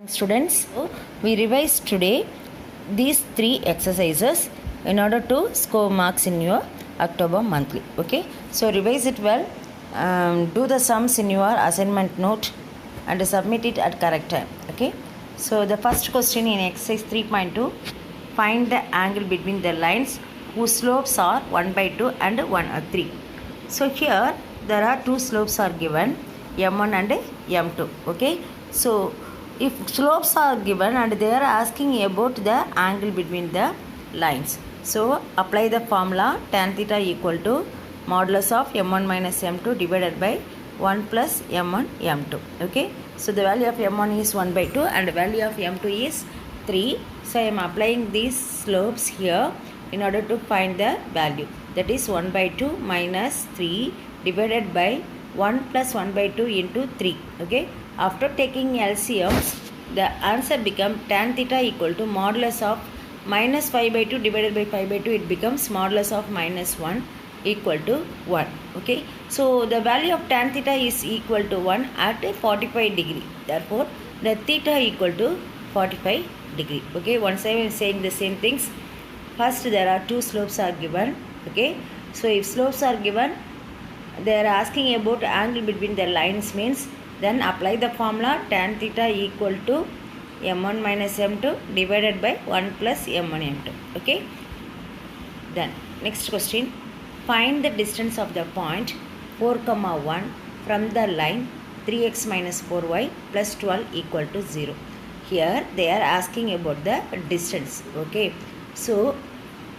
Students, so we revised today these three exercises in order to score marks in your October monthly. Okay, so revise it well, do the sums in your assignment note and submit it at correct time. Okay, so the first question in exercise 3.2, find the angle between the lines whose slopes are 1/2 and 1/3. So here there are two slopes are given, m1 and m2. Okay, so if slopes are given and they are asking about the angle between the lines, so apply the formula tan theta equal to modulus of m1 minus m2 divided by 1 plus m1 m2. Okay, so the value of m1 is 1/2 and the value of m2 is 3. So I am applying these slopes here in order to find the value, that is 1/2 minus 3 divided by 1 plus 1/2 into 3. Okay, after taking LCMs, the answer become tan theta equal to modulus of minus 5/2 divided by 5/2. It becomes modulus of minus 1 equal to 1. Okay, so the value of tan theta is equal to 1 at 45 degree. Therefore, the theta equal to 45 degree. Okay, once I am saying the same things. First, there are two slopes are given. Okay, so if slopes are given, they are asking about angle between the lines, means then apply the formula tan theta equal to m1 minus m2 divided by 1 plus m1 m2. Okay, then next question, find the distance of the point 4,1 from the line 3x minus 4y plus 12 equal to 0. Here they are asking about the distance. Okay, so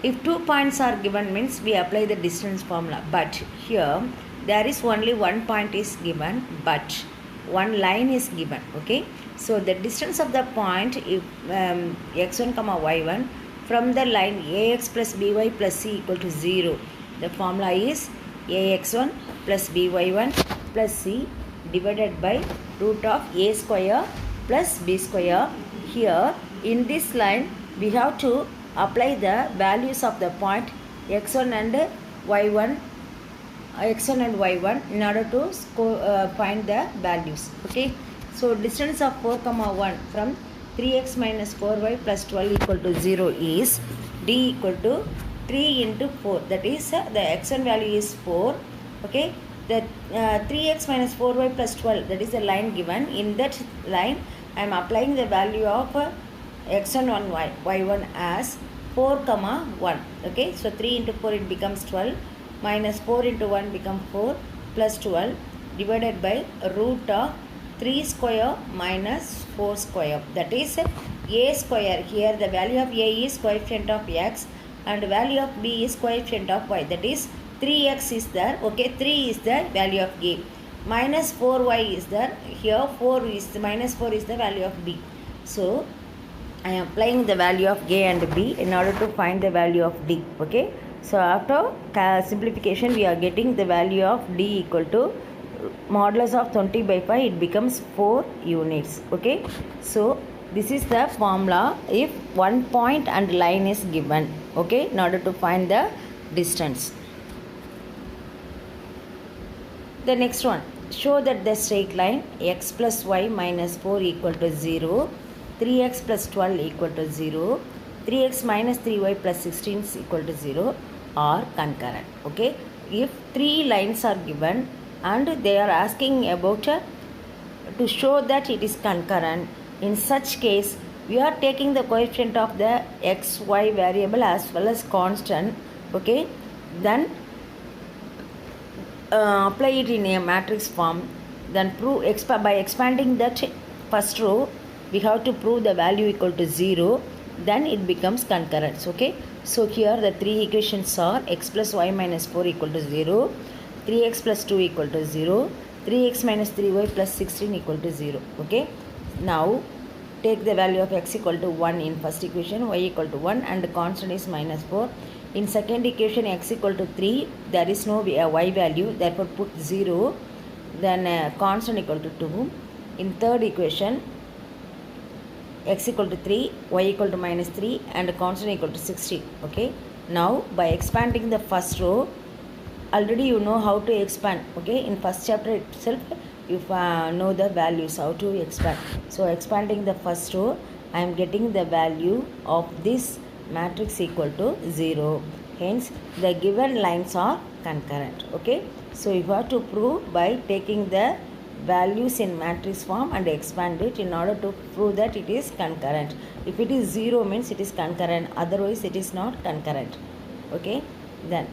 if 2 points are given, means we apply the distance formula, but here there is only one point is given but one line is given. Okay, so the distance of the point, if x1 comma y1 from the line ax plus by plus c equal to 0, the formula is ax1 plus by1 plus c divided by root of a square plus b square. Here in this line we have to apply the values of the point x1 and y1 in order to find the values. Okay, so distance of 4,1 from 3x minus 4y plus 12 equal to 0 is d equal to 3 into 4, that is the x1 value is 4. Okay, the 3x minus 4y plus 12, that is the line given. In that line I am applying the value of x1 and y1 as 4 comma 1. Okay, so 3 into 4 it becomes 12 minus 4 into 1 become 4 plus 12 divided by root of 3 square minus 4 square, that is a square. Here the value of a is coefficient of x and value of b is coefficient of y, that is 3x is there. Okay, 3 is the value of a, minus 4y is there. Here 4 is minus 4 is the value of b. So I am applying the value of a and b in order to find the value of d. Okay, so after simplification we are getting the value of d equal to modulus of 20/5, it becomes 4 units. Okay, so this is the formula if one point and line is given. Okay, in order to find the distance. The next one, show that the straight line x plus y minus 4 equal to 0, 3x plus 12 equal to 0, 3x minus 3y plus 16 is equal to 0 are concurrent. Okay, if three lines are given and they are asking about to show that it is concurrent, in such case we are taking the coefficient of the xy variable as well as constant. Okay, then apply it in a matrix form, then prove by expanding that first row we have to prove the value equal to 0, then it becomes concurrent. Okay, so here the three equations are x plus y minus 4 equal to 0, 3x plus 2 equal to 0, 3x minus 3y plus 16 equal to 0. Okay, now take the value of x equal to 1 in first equation, y equal to 1 and the constant is minus 4. In second equation x equal to 3, there is no y value, therefore put 0, then constant equal to 2. In third equation x equal to 3, y equal to minus 3 and constant equal to 16. Okay, now by expanding the first row, already you know how to expand. Okay, in first chapter itself if know the values, how to expand. So expanding the first row, I am getting the value of this matrix equal to 0. Hence, the given lines are concurrent. Okay. So you have to prove by taking the values in matrix form and expand it in order to prove that it is concurrent. If it is 0 means it is concurrent, otherwise it is not concurrent. Okay. Then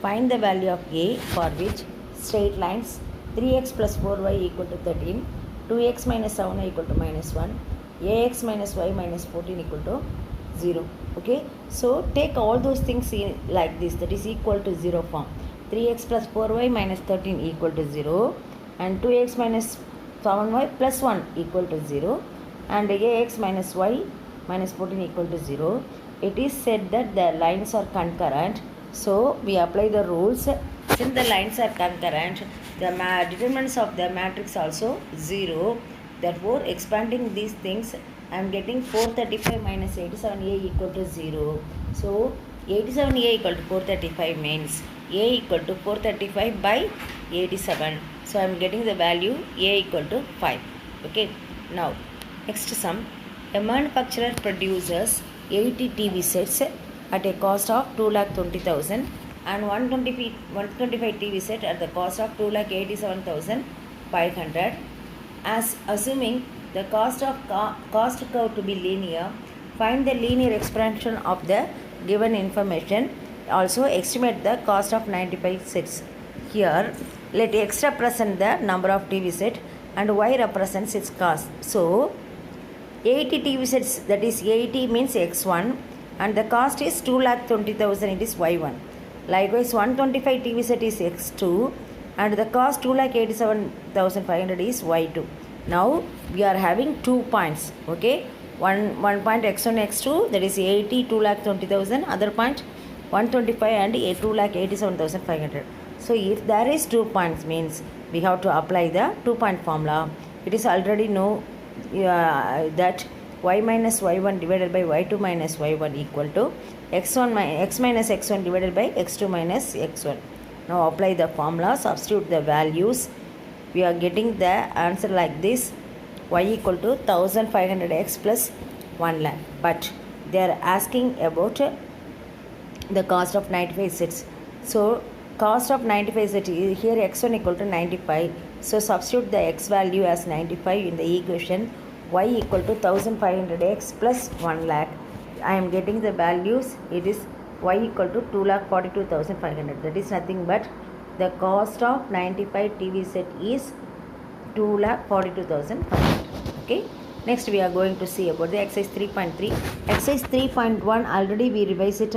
find the value of A, for which straight lines 3x plus 4y equal to 13, 2x minus 7y equal to minus 1, ax minus y minus 14 equal to 0. Okay. So take all those things in like this, that is equal to 0 form. 3x plus 4y minus 13 equal to 0, and 2x minus 7y plus 1 equal to 0, and ax minus y minus 14 equal to 0. It is said that the lines are concurrent. So we apply the rules. Since the lines are concurrent, the determinants of the matrix also 0. Therefore, expanding these things, I am getting 435 minus 87a equal to 0. So 87a equal to 435 means a equal to 435 by 87. So I am getting the value a equal to 5. Okay. Now, next sum. A manufacturer produces 80 TV sets at a cost of 2,20,000 and 125 TV set at the cost of 2,87,500. As assuming the cost curve to be linear, find the linear expansion of the given information. Also estimate the cost of 95 sets. Here, let x represent the number of TV set and y represents its cost. So 80 TV sets, that is 80 means x1, and the cost is 2,20,000, it is y1. Likewise, 125 TV set is x2 and the cost 2,87,500 is y2. Now we are having 2 points. Okay, one point x1 x2, that is 80 2,20,000, other point 125 and 2,87,500. So if there is 2 points means we have to apply the 2-point formula. It is already know that y minus y1 divided by y2 minus y1 equal to x minus x1 divided by x2 minus x1. Now apply the formula, substitute the values. We are getting the answer like this: y equal to 1500x plus 1 lakh. But they are asking about the cost of 95 sets. So cost of 95 sets, here x1 equal to 95. So substitute the x value as 95 in the equation. Y equal to 1500x plus 1 lakh. I am getting the values. It is y equal to 2,42,500. That is nothing but the cost of 95 TV set is 2,42,500. Okay. Next we are going to see about the exercise 3.3. Exercise 3.1 already we revised it.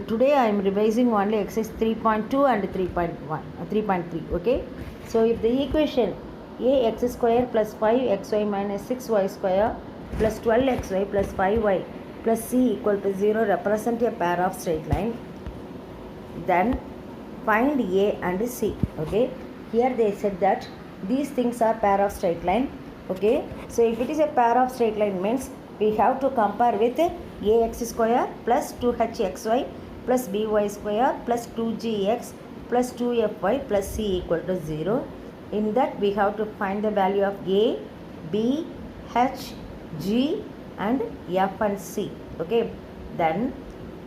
Today I am revising only exercise 3.2 and 3.3. Okay. So if the equation ax square plus 5xy minus 6y square plus 12xy plus 5y plus c equal to 0 represent a pair of straight line, then find a and c. Okay. Here they said that these things are pair of straight line. Okay. So if it is a pair of straight line means we have to compare with ax square plus 2hxy plus by square plus 2gx plus 2fy plus c equal to 0. In that we have to find the value of a, b, h, g and f and c. Okay. Then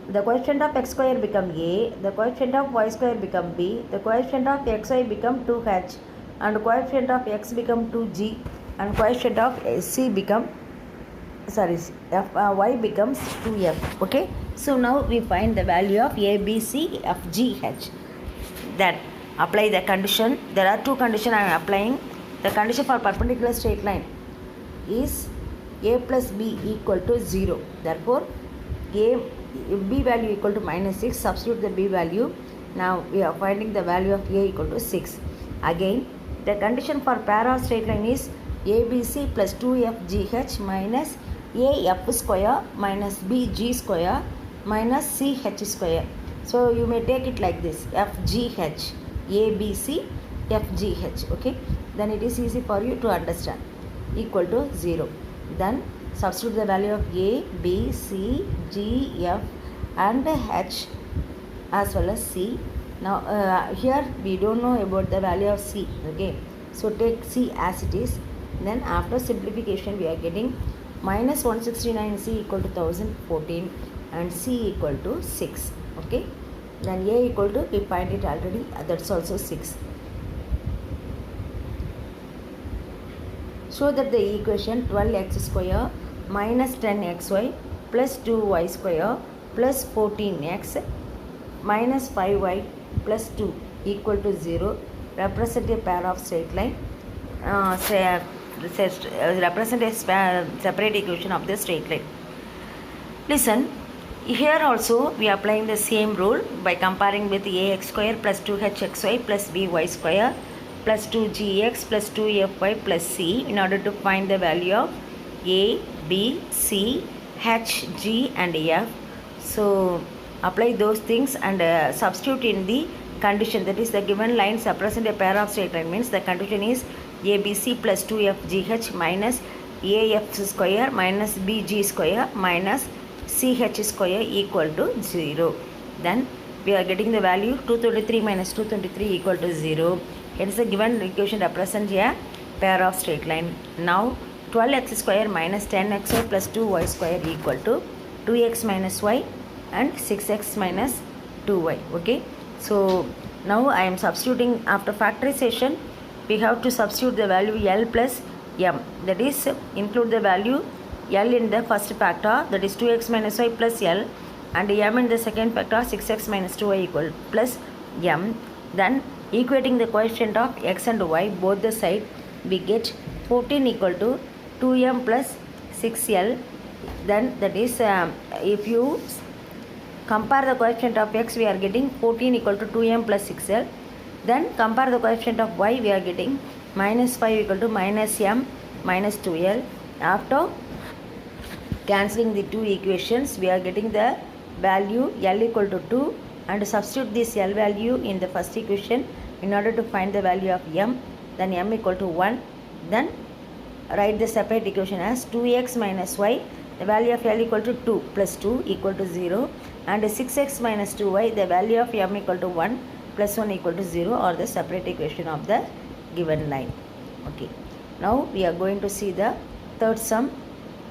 the coefficient of x square become a, the coefficient of y square become b, the coefficient of xy become 2h and coefficient of x become 2g and coefficient of c become y becomes 2f. Okay. So now we find the value of a, b, c, f, g, h. Then apply the condition. There are 2 conditions I am applying. The condition for perpendicular straight line is a plus b equal to 0. Therefore, b value equal to minus 6. Substitute the b value. Now we are finding the value of a equal to 6. Again, the condition for pair of straight line is abc plus 2fgh minus af square minus bg square minus ch square. So you may take it like this: fgh, abc, fgh. Okay. Then it is easy for you to understand. Equal to 0. Then substitute the value of a, b, c, g, f and h as well as c. Now here we don't know about the value of c. Okay. So take C as it is. Then after simplification we are getting minus 169C equal to 1014 and C equal to 6. Okay. Then A equal to, we find it already, that's also 6. Show that the equation 12x square minus 10xy plus 2y square plus 14x minus 5y plus 2 equal to 0 represent a pair of straight line. Represent a separate equation of the straight line. Listen, here also we are applying the same rule by comparing with ax square plus 2hxy plus by square plus 2gx plus 2fy plus c in order to find the value of a, b, c, h, g and f. So apply those things and substitute in the condition, that is the given lines represent a pair of straight line, means the condition is abc plus 2fgh minus af square minus bg square minus ch square equal to 0. Then we are getting the value 223 minus 223 equal to 0. Hence the given equation represents a pair of straight line. Now 12x square minus 10xy plus 2y square equal to 2x minus y and 6x minus 2y. Okay. So now I am substituting after factorization. We have to substitute the value L plus M, that is include the value L in the first factor, that is 2x minus y plus L, and M in the second factor 6x minus 2y equal plus M. Then equating the coefficient of x and y both the side, we get 14 equal to 2m plus 6L. Then that is if you compare the coefficient of x, we are getting 14 equal to 2m plus 6L. Then compare the coefficient of y, we are getting minus 5 equal to minus m minus 2L. After cancelling the two equations, we are getting the value L equal to 2 and substitute this L value in the first equation in order to find the value of m. Then m equal to 1. Then write the separate equation as 2x minus y, the value of L equal to 2 plus 2 equal to 0, and 6x minus 2y, the value of m equal to 1 plus 1 equal to 0, or the separate equation of the given line. Okay. Now we are going to see the third sum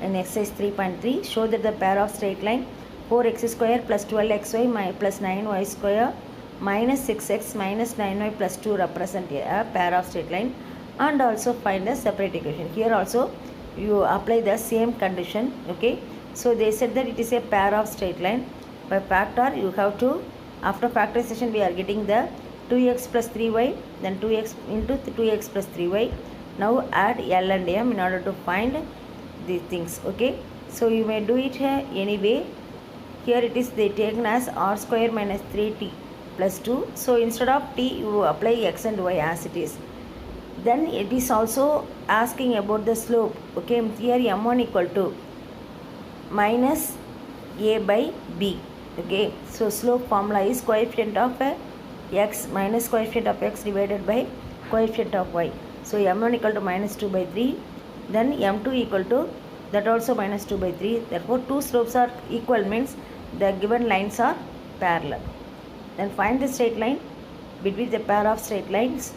in exercise 3.3. Show that the pair of straight line 4x square plus 12xy plus 9y square minus 6x minus 9y plus 2 represent a pair of straight line, and also find the separate equation. Here also you apply the same condition. Okay. So they said that it is a pair of straight line. By factor you have to, after factorization we are getting the 2x plus 3y, then 2x into 2x plus 3y. Now add L and M in order to find these things. Okay. So you may do it here anyway. Here it is they taken as r square minus 3t plus 2. So instead of t you apply x and y as it is. Then it is also asking about the slope. Okay. Here m1 equal to minus a by b. Okay. So slope formula is coefficient of x minus coefficient of x divided by coefficient of y. So m1 equal to minus 2 by 3. Then m2 equal to that also minus 2 by 3. Therefore two slopes are equal, means the given lines are parallel. Then find the straight line between the pair of straight lines.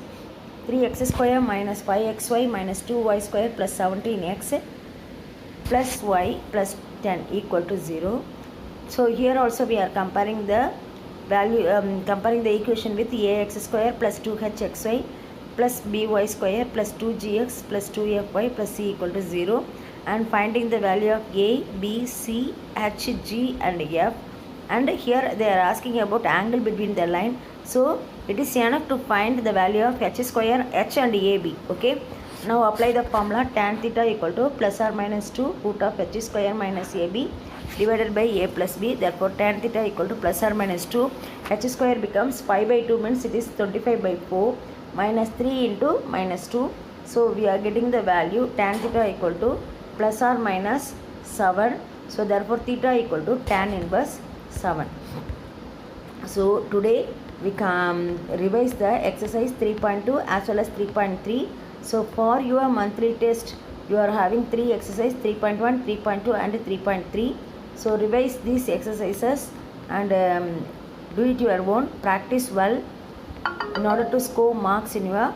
3x square minus 5xy minus 2y square plus 17x plus y plus 10 equal to 0. So here also we are comparing the value, comparing the equation with ax square plus 2hxy plus by square plus 2gx plus 2fy plus c equal to 0, and finding the value of a, b, c, h, g and f. And here they are asking about angle between the line. So it is enough to find the value of h square, h and ab. Okay. Now apply the formula tan theta equal to plus or minus 2 root of h square minus ab divided by a plus b. Therefore tan theta equal to plus or minus 2. H square becomes 5 by 2, means it is 25 by 4 minus 3 into minus 2. So we are getting the value tan theta equal to plus or minus 7. So therefore theta equal to tan inverse 7. So today we can revise the exercise 3.2 as well as 3.3. So for your monthly test you are having 3 exercises, 3.1, 3.2 and 3.3. So revise these exercises and do it your own, practice well in order to score marks in your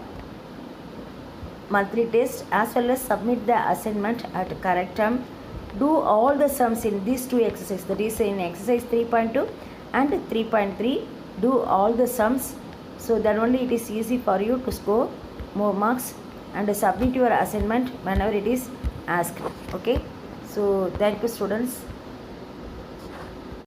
monthly test as well as submit the assignment at correct time. Do all the sums in these two exercises, that is in exercise 3.2 and 3.3. Do all the sums, so then only it is easy for you to score more marks and submit your assignment whenever it is asked. Okay, so thank you students.